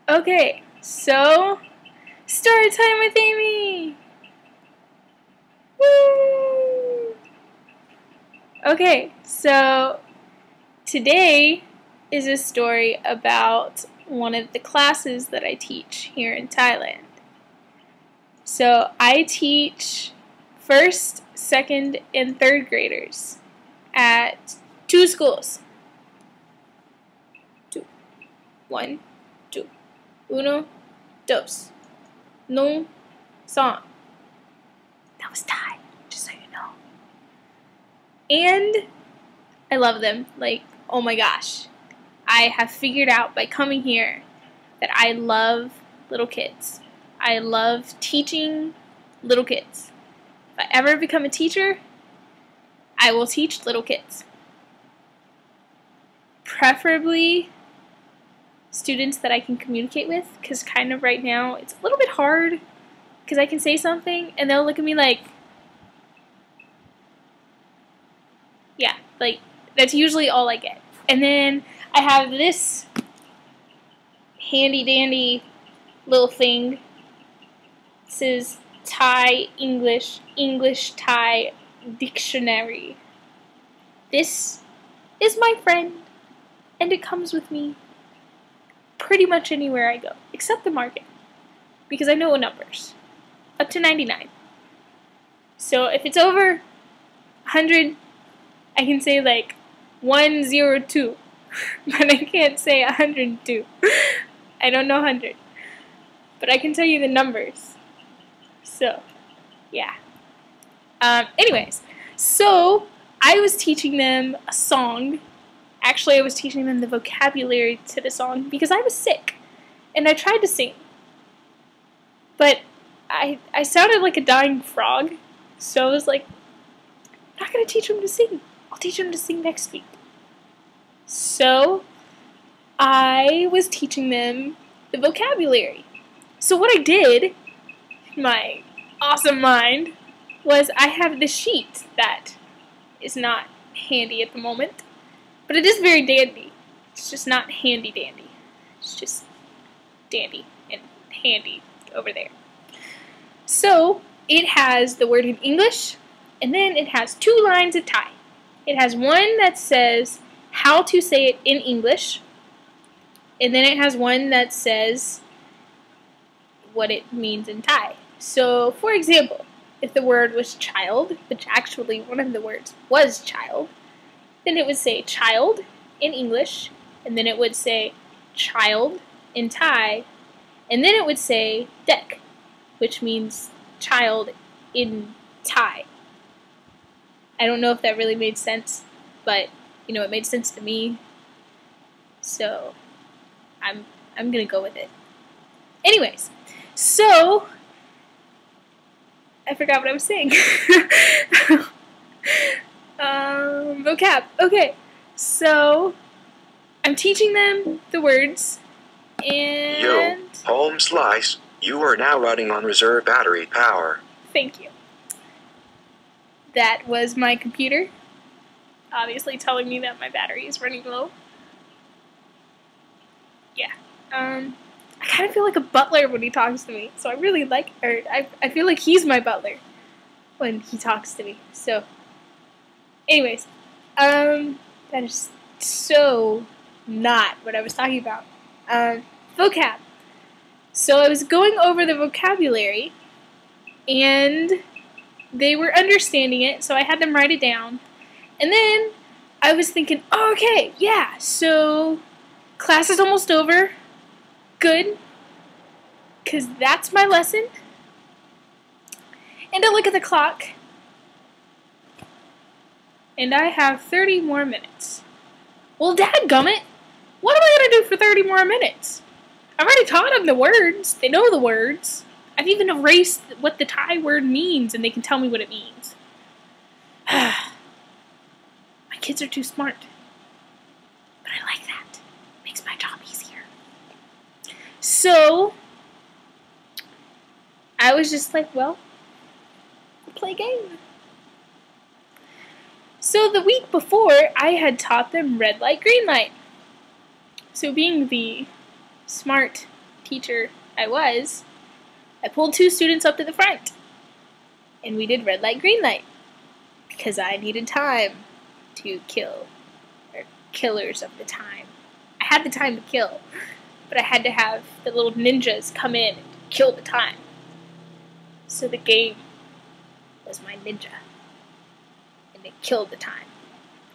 Okay, so story time with Amy! Woo! Okay, so today is a story about one of the classes that I teach here in Thailand. So I teach first, second, and third graders at two schools. One, two. Uno, dos. Nung, song. That was Thai, just so you know. And I love them. Like, oh my gosh. I have figured out by coming here that I love little kids. I love teaching little kids. If I ever become a teacher, I will teach little kids. Preferably students that I can communicate with, because kind of right now it's a little bit hard because I can say something and they'll look at me like, yeah, like that's usually all I get. And then I have this handy dandy little thing. It says Thai English, English Thai dictionary. This is my friend and it comes with me pretty much anywhere I go, except the market, because I know numbers, up to 99. So if it's over 100, I can say like 102, but I can't say 102. I don't know 100, but I can tell you the numbers. So, yeah. Anyways, so I was teaching them a song. Actually, I was teaching them the vocabulary to the song because I was sick, and I tried to sing, but I sounded like a dying frog, so I was like, I'm not going to teach them to sing. I'll teach them to sing next week. So I was teaching them the vocabulary. So what I did, in my awesome mind, was I have this sheet that is not handy at the moment, but it is very dandy. It's just not handy dandy. It's just dandy and handy over there. So it has the word in English, and then it has two lines of Thai. It has one that says how to say it in English, and then it has one that says what it means in Thai. So, for example, if the word was child, which actually one of the words was child, then it would say child in English, and then it would say child in Thai, and then it would say dek, which means child in Thai. I don't know if that really made sense, but it made sense to me. So I'm gonna go with it. Anyways, so I forgot what I was saying. Vocab. Okay, so I'm teaching them the words, and Yo, home slice, you are now running on reserve battery power. Thank you. That was my computer, obviously telling me that my battery is running low. Yeah. I kind of feel like a butler when he talks to me, so I really like, or I feel like he's my butler when he talks to me. So, anyways, that is so not what I was talking about. Vocab. So I was going over the vocabulary, and they were understanding it, so I had them write it down. And then I was thinking, oh, okay, yeah, so class is almost over. Good. Because that's my lesson. And I look at the clock, and I have 30 more minutes. Well, dadgummit, what am I going to do for 30 more minutes? I've already taught them the words. They know the words. I've even erased what the Thai word means, and they can tell me what it means. My kids are too smart. But I like that. Makes my job easier. So I was just like, well, we'll play a game. So the week before, I had taught them red light, green light. So being the smart teacher I was, I pulled 2 students up to the front. And we did red light, green light. Because I needed time to kill. Or killers of the time. I had the time to kill. But I had to have the little ninjas come in and kill the time. So the game was my ninja. And it killed the time.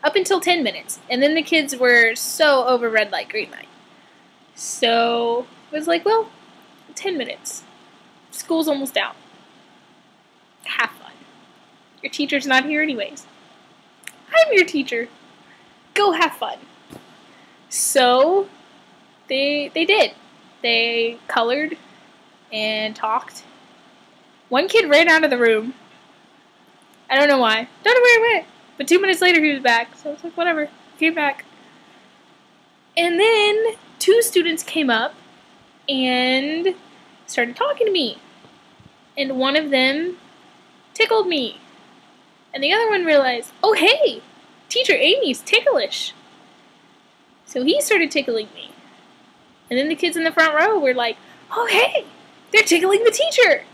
Up until 10 minutes. And then the kids were so over red light, green light. So it was like, well, 10 minutes. School's almost out. Have fun. Your teacher's not here anyways. I'm your teacher. Go have fun. So they did. They colored and talked. One kid ran out of the room. I don't know why. Don't know where he went. But 2 minutes later he was back. So I was like, whatever. He came back. And then 2 students came up and started talking to me. And one of them tickled me. And the other one realized, oh hey, Teacher Amy's ticklish. So he started tickling me. And then the kids in the front row were like, oh hey, they're tickling the teacher.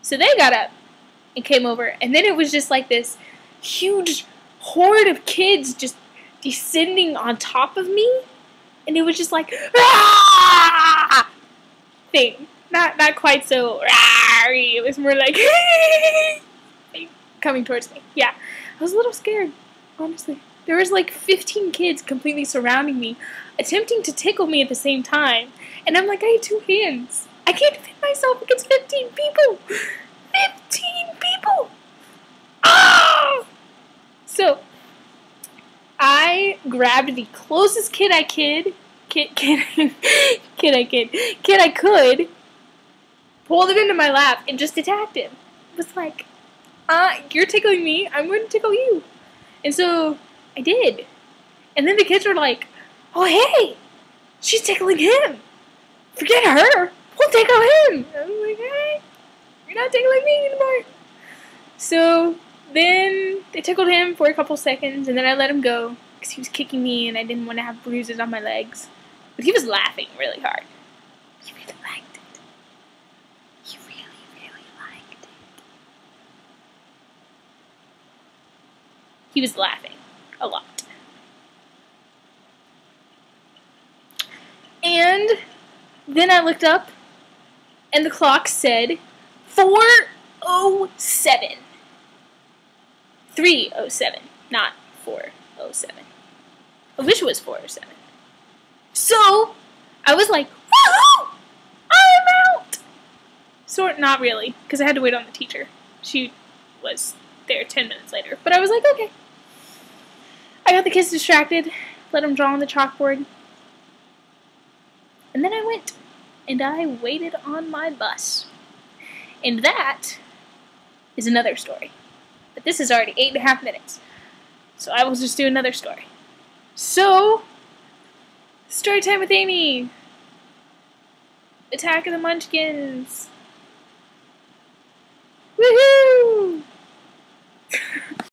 So they got up and came over. And then it was just like this huge horde of kids just descending on top of me. And it was just like, ah! Thing. Not quite so, it was more like, coming towards me. Yeah, I was a little scared, honestly. There was like 15 kids completely surrounding me, attempting to tickle me at the same time. And I'm like, I have 2 hands. I can't defend myself against 15 people. 15 people! Ah! So, I grabbed the closest kid I could, pulled him into my lap, and just attacked him. It was like, you're tickling me, I'm going to tickle you. And so, I did. And then the kids were like, oh hey, she's tickling him. Forget her, we'll tickle him. I was like, hey, you're not tickling me anymore. So, then they tickled him for a couple seconds, and then I let him go, because he was kicking me, and I didn't want to have bruises on my legs. But he was laughing really hard. He really liked it. He really liked it. He was laughing a lot. And then I looked up, and the clock said 4:07. 3:07, not 4:07. I wish it was 4:07. So, I was like, woohoo! I'm out! Not really, because I had to wait on the teacher. She was there 10 minutes later. But I was like, okay. I got the kids distracted, let them draw on the chalkboard. And then I went, and I waited on my bus. And that is another story. But this is already 8.5 minutes. So I will just do another story. So, story time with Amy. Attack of the Munchkins. Woohoo!